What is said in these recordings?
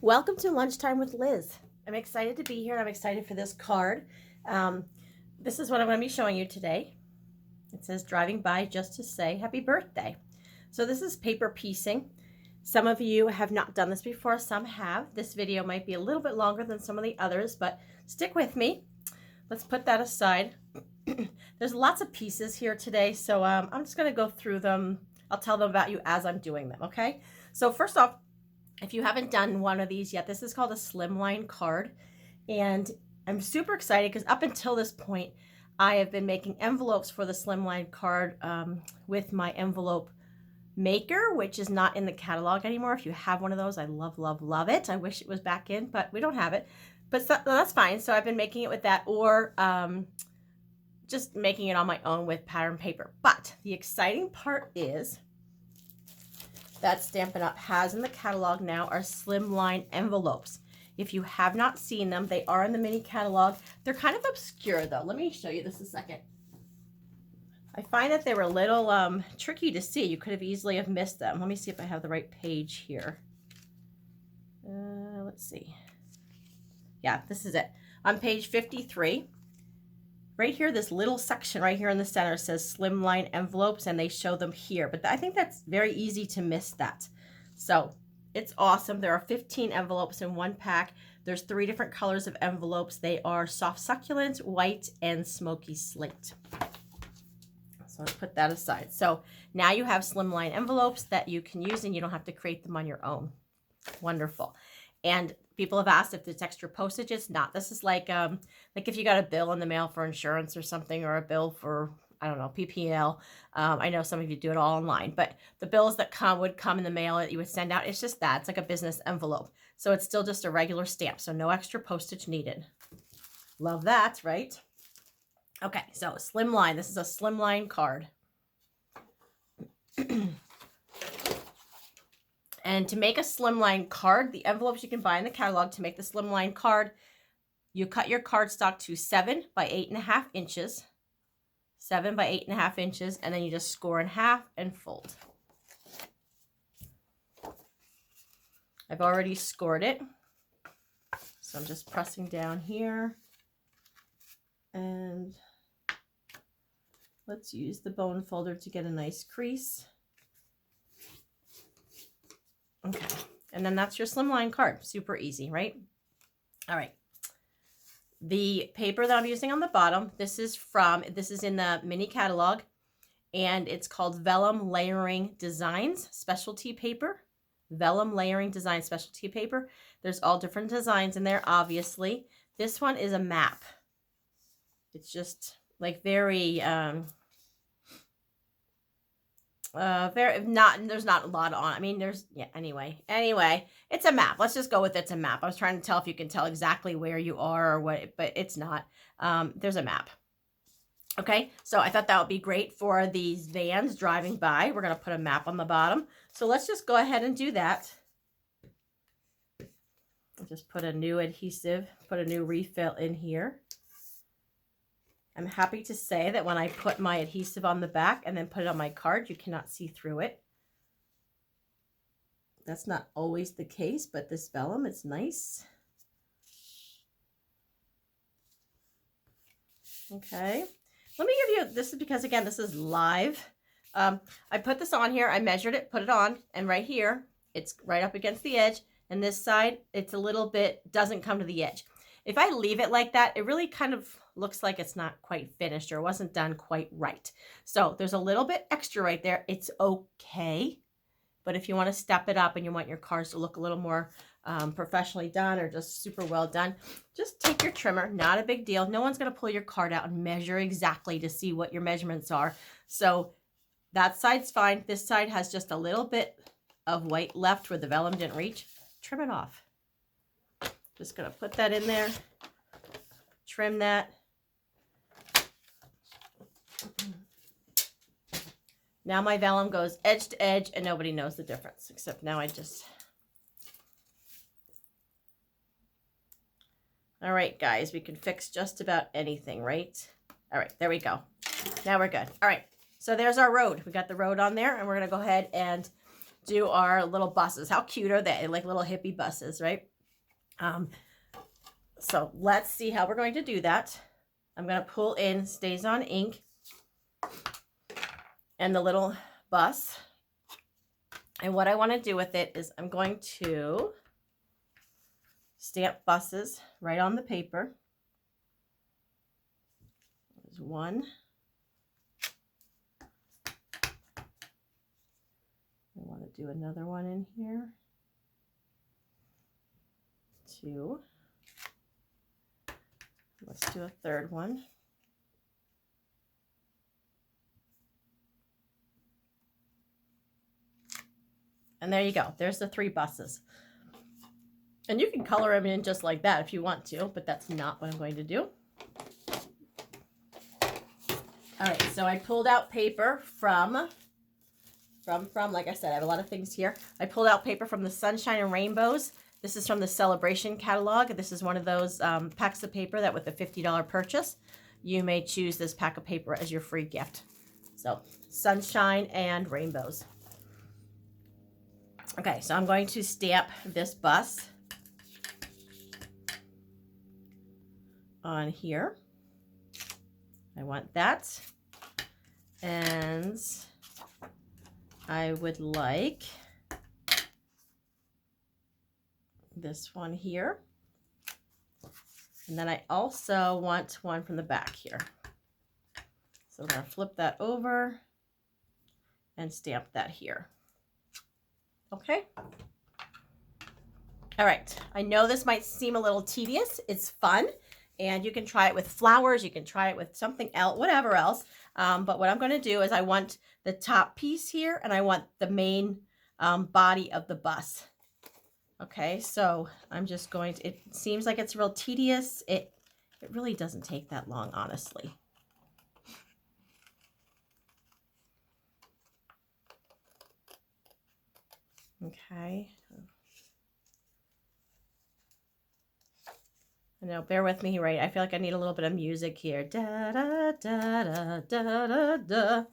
Welcome to Lunchtime with Liz. I'm excited to be here. I'm excited for this card. This is what I'm going to be showing you today. It says driving by just to say happy birthday. So this is paper piecing. Some of you have not done this before. Some have. This video might be a little bit longer than some of the others, but stick with me. Let's put that aside. There's lots of pieces here today, so I'm just going to go through them. I'll tell them about you as I'm doing them, okay? So first off, if you haven't done one of these yet, this is called a Slimline card. And I'm super excited because up until this point, I have been making envelopes for the Slimline card with my envelope maker, which is not in the catalog anymore. If you have one of those, I love, love, love it. I wish it was back in, but we don't have it. But so, that's fine. So I've been making it with that, or just making it on my own with pattern paper. But the exciting part is that Stampin' Up! Has in the catalog now are Slimline envelopes. If you have not seen them, they are in the mini catalog. They're kind of obscure though. Let me show you this a second. I find that they were a little tricky to see. You could have easily have missed them. Let me see if I have the right page here. Let's see. Yeah, this is it. On page 53. Right here, this little section right here in the center says Slimline envelopes, and they show them here. But I think that's very easy to miss that. So it's awesome. There are 15 envelopes in one pack. There's 3 different colors of envelopes. They are soft succulent, white, and smoky slate. So let's put that aside. So now you have Slimline envelopes that you can use, and you don't have to create them on your own. Wonderful. And people have asked if it's extra postage. It's not. This is like if you got a bill in the mail for insurance or something, or a bill for, I don't know, PPL. I know some of you do it all online, but the bills that would come in the mail that you would send out, it's just that. It's like a business envelope. So it's still just a regular stamp. So no extra postage needed. Love that, right? Okay, so Slimline. This is a Slimline card. And to make a Slimline card, the envelopes you can buy in the catalog to make the Slimline card, you cut your cardstock to 7 by 8.5 inches. 7 by 8.5 inches, and then you just score in half and fold. I've already scored it. So I'm just pressing down here. And let's use the bone folder to get a nice crease. Okay, and then that's your Slimline card. Super easy, right? All right. The paper that I'm using on the bottom, this is in the mini catalog, and it's called Vellum Layering Designs Specialty Paper. Vellum Layering Design Specialty Paper. There's all different designs in there, obviously. This one is a map. It's just like very there's not a lot on. I mean, anyway, it's a map. Let's just go with it's a map. I was trying to tell if you can tell exactly where you are or what, but it's not. There's a map. Okay, so I thought that would be great for these vans driving by. We're going to put a map on the bottom. So let's just go ahead and do that. I'll just put a new adhesive, put a new refill in here. I'm happy to say that when I put my adhesive on the back and then put it on my card, you cannot see through it. That's not always the case, but this vellum, it's nice. Okay, let me give you, this is because, again, this is live. I put this on here, I measured it, put it on, and right here, it's right up against the edge, and this side, it's a little bit, doesn't come to the edge. If I leave it like that, it really kind of looks like it's not quite finished or wasn't done quite right. So there's a little bit extra right there. It's okay. But if you want to step it up and you want your cards to look a little more professionally done or just super well done, just take your trimmer. Not a big deal. No one's going to pull your card out and measure exactly to see what your measurements are. So that side's fine. This side has just a little bit of white left where the vellum didn't reach. Trim it off. Just going to put that in there, trim that. Now my vellum goes edge to edge and nobody knows the difference, except now I just... All right, guys, we can fix just about anything, right? All right, there we go. Now we're good. All right, so there's our road. We got the road on there, and we're going to go ahead and do our little buses. How cute are they? Like little hippie buses, right? So let's see how we're going to do that. I'm going to pull in StazOn ink and the little bus. And what I want to do with it is I'm going to stamp buses right on the paper. There's one. I want to do another one in here. Two. Let's do a third one. And there you go. There's the 3 buses. And you can color them in just like that if you want to, but that's not what I'm going to do. All right, so I pulled out paper from, like I said, I have a lot of things here. I pulled out paper from the Sunshine and Rainbows. This is from the Celebration catalog. This is one of those packs of paper that with a $50 purchase, you may choose this pack of paper as your free gift. So Sunshine and Rainbows. Okay, so I'm going to stamp this bus on here. I want that. And I would like this one here. And then I also want one from the back here. So I'm going to flip that over and stamp that here. Okay. All right. I know this might seem a little tedious. It's fun. And you can try it with flowers. You can try it with something else, whatever else. But what I'm going to do is I want the top piece here and I want the main body of the bus. Okay, so I'm just going to, it seems like it's real tedious. It really doesn't take that long, honestly. Okay. I know, bear with me, right? I feel like I need a little bit of music here. Da, da, da, da, da, da, da.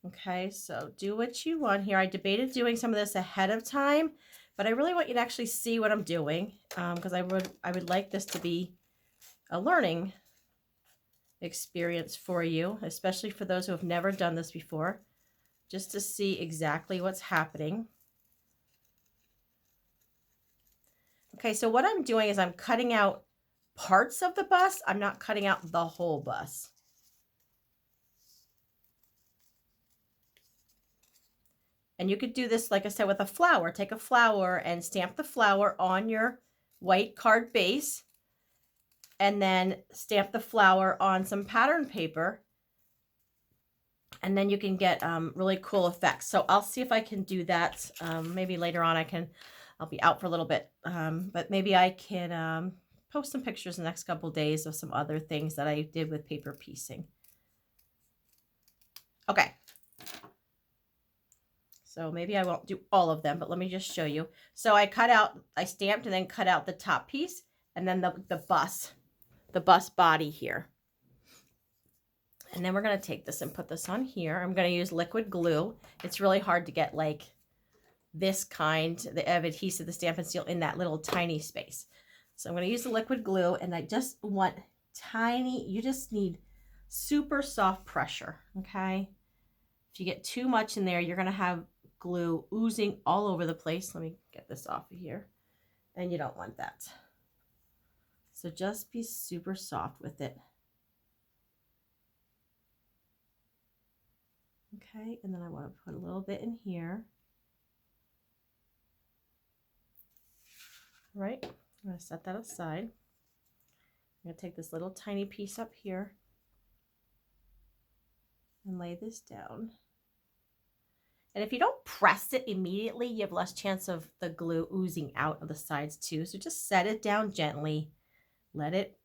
Okay, so do what you want here. I debated doing some of this ahead of time, but I really want you to actually see what I'm doing because I would like this to be a learning experience for you, especially for those who have never done this before, just to see exactly what's happening. Okay, so what I'm doing is I'm cutting out parts of the bus. I'm not cutting out the whole bus. And you could do this, like I said, with a flower. Take a flower and stamp the flower on your white card base. And then stamp the flower on some pattern paper. And then you can get really cool effects. So I'll see if I can do that. Maybe later on I'll be out for a little bit. But maybe I can post some pictures in the next couple of days of some other things that I did with paper piecing. Okay. So maybe I won't do all of them, but let me just show you. So I stamped and then cut out the top piece and then the bus body here. And then we're going to take this and put this on here. I'm going to use liquid glue. It's really hard to get like this kind of adhesive, the Stampin' Seal, in that little tiny space. So I'm going to use the liquid glue and I just want tiny, you just need super soft pressure, okay? If you get too much in there, you're going to have glue oozing all over the place. Let me get this off of here. And you don't want that. So just be super soft with it. Okay, and then I want to put a little bit in here. All right, I'm going to set that aside. I'm going to take this little tiny piece up here and lay this down. And if you don't press it immediately, you have less chance of the glue oozing out of the sides too. So just set it down gently, let it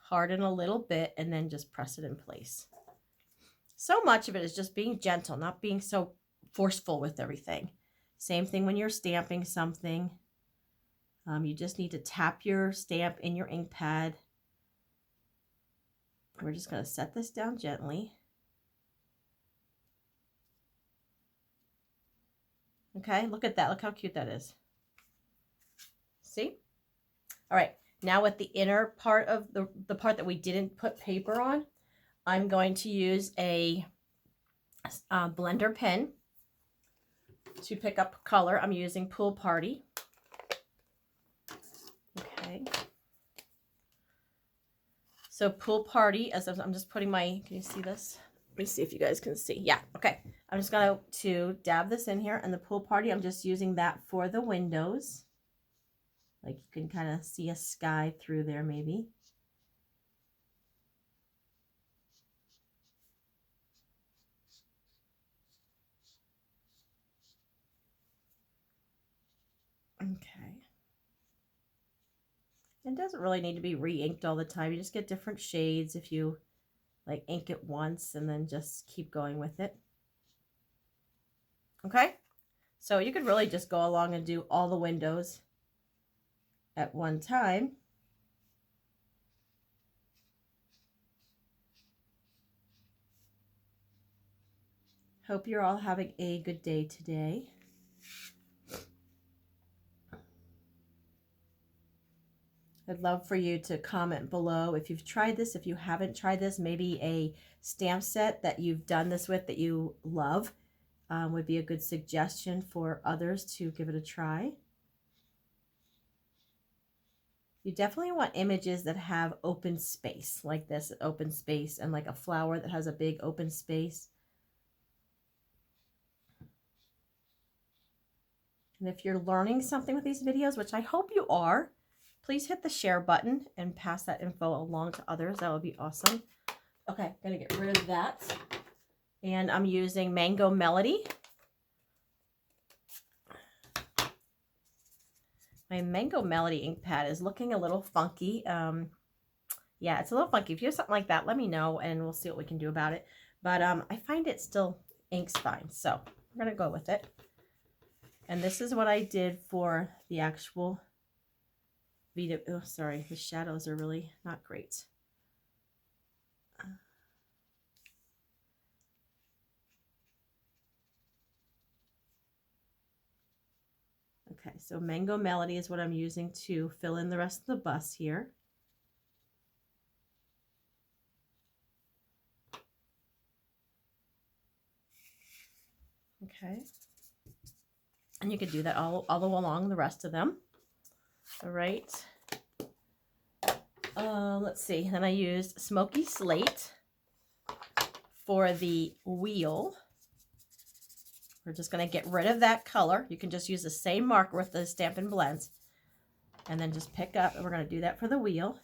harden a little bit, and then just press it in place. So much of it is just being gentle, not being so forceful with everything. Same thing when you're stamping something. You just need to tap your stamp in your ink pad. We're just going to set this down gently. Okay, look at that. Look how cute that is. See? All right, now with the inner part of the part that we didn't put paper on, I'm going to use a blender pen to pick up color. I'm using Pool Party. Okay. So Pool Party, as I'm just putting my, can you see this? Let me see if you guys can see. Yeah, okay. I'm just going to dab this in here, and the Pool Party, I'm just using that for the windows. Like you can kind of see a sky through there maybe. Okay. It doesn't really need to be re-inked all the time. You just get different shades if you like ink it once and then just keep going with it. Okay, so you could really just go along and do all the windows at one time. Hope you're all having a good day today. I'd love for you to comment below if you've tried this, if you haven't tried this, maybe a stamp set that you've done this with that you love would be a good suggestion for others to give it a try. You definitely want images that have open space, like this open space, and like a flower that has a big open space. And if you're learning something with these videos, which I hope you are, please hit the share button and pass that info along to others. That would be awesome. Okay, gonna get rid of that. And I'm using Mango Melody. My Mango Melody ink pad is looking a little funky. Yeah, it's a little funky. If you have something like that, let me know and we'll see what we can do about it. But I find it still inks fine. So I'm gonna go with it. And this is what I did for the actual video. Oh, sorry, the shadows are really not great. Okay, so Mango Melody is what I'm using to fill in the rest of the bus here. Okay. And you could do that all along the rest of them. All right. Let's see. Then I used Smoky Slate for the wheel. We're just going to get rid of that color. You can just use the same marker with the Stampin' Blends. And then just pick up, and we're going to do that for the wheel.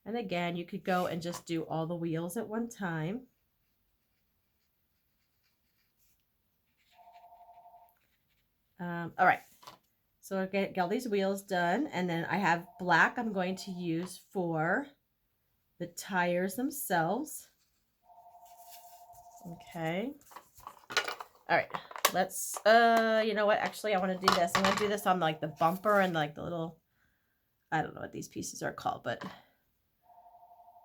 And again, you could go and just do all the wheels at one time. All right, so I'll get all these wheels done, and then I have black I'm going to use for the tires themselves. Okay. All right, let's, you know what, actually I want to do this. I'm going to do this on like the bumper and like the little, I don't know what these pieces are called, but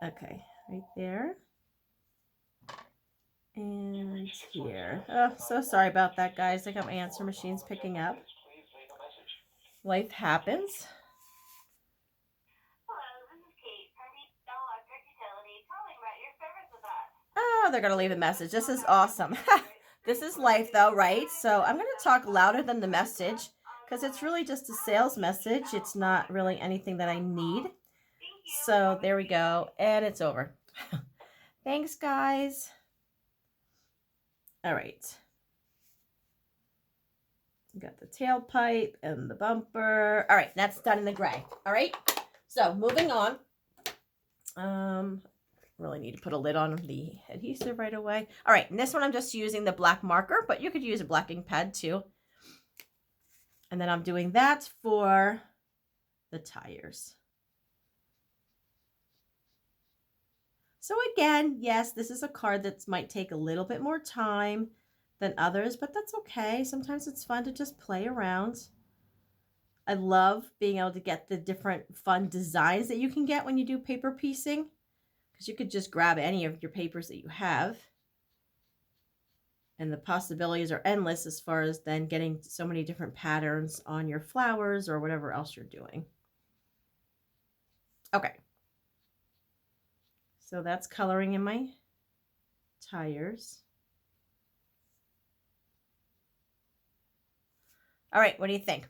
okay, right there. And here. Oh, so sorry about that, guys. I got my answer machines picking up. Life happens. Oh, they're going to leave a message. This is awesome. This is life, though, right? So I'm going to talk louder than the message because it's really just a sales message. It's not really anything that I need. So there we go. And it's over. Thanks, guys. All right. Got the tailpipe and the bumper. All right, that's done in the gray. All right, so moving on. Really need to put a lid on the adhesive right away. All right, and this one I'm just using the black marker, but you could use a black ink pad too. And then I'm doing that for the tires. So again, yes, this is a card that might take a little bit more time than others, but that's okay. Sometimes it's fun to just play around. I love being able to get the different fun designs that you can get when you do paper piecing. because you could just grab any of your papers that you have. And the possibilities are endless as far as then getting so many different patterns on your flowers or whatever else you're doing. Okay. So that's coloring in my tires. All right, what do you think?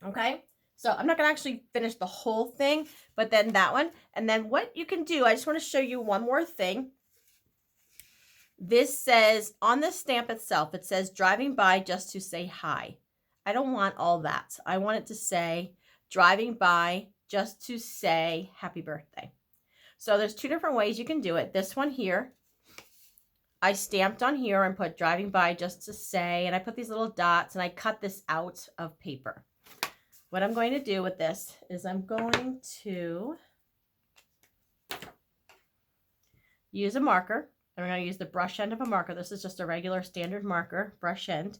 Okay, so I'm not gonna actually finish the whole thing, but then that one. And then what you can do, I just want to show you one more thing. This says, on the stamp itself, it says driving by just to say hi. I don't want all that. I want it to say driving by just to say happy birthday. So there's two different ways you can do it. This one here, I stamped on here and put driving by just to say, and I put these little dots and I cut this out of paper. What I'm going to do with this is I'm going to use a marker. I'm going to use the brush end of a marker. This is just a regular standard marker, brush end.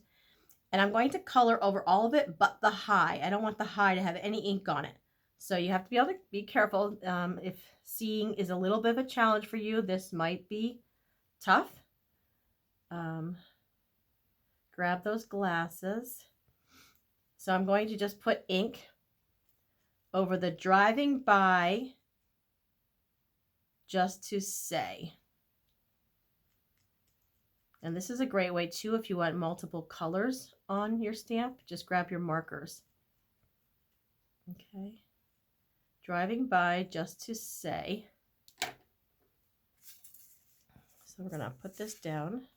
And I'm going to color over all of it but the high. I don't want the high to have any ink on it. So you have to be able to be careful. If seeing is a little bit of a challenge for you, this might be tough. Grab those glasses. So I'm going to just put ink over the driving by just to say. And this is a great way too if you want multiple colors on your stamp. Just grab your markers. Okay. Driving by just to say. So we're going to put this down.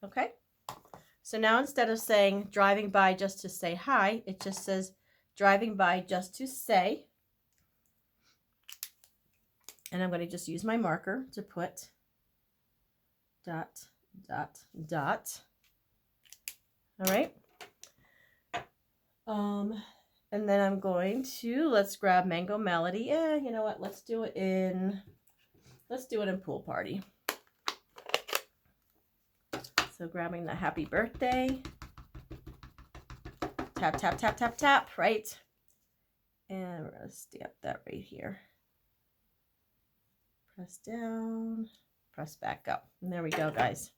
Okay. So now instead of saying driving by just to say hi, it just says driving by just to say. And I'm going to just use my marker to put dot, dot, dot. All right. And then I'm going to, let's grab Mango Melody. Yeah, you know what? Let's do it in Pool Party. So grabbing the happy birthday. Tap, tap, tap, tap, tap, right? And we're going to stamp that right here. Press down, press back up. And there we go, guys.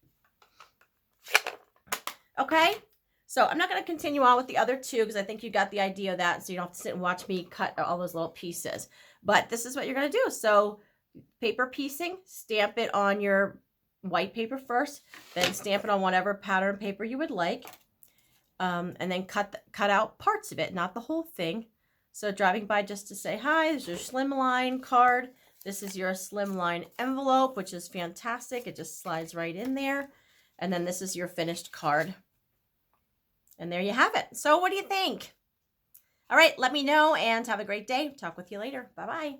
Okay. So I'm not going to continue on with the other two because I think you got the idea of that. So you don't have to sit and watch me cut all those little pieces. But this is what you're going to do. So paper piecing, stamp it on your white paper first, then stamp it on whatever pattern paper you would like. And then cut out parts of it, not the whole thing. So driving by just to say hi. This is your Slimline card. This is your Slimline envelope, which is fantastic. It just slides right in there. And then this is your finished card. And there you have it. So what do you think? All right, let me know and have a great day. Talk with you later. Bye-bye.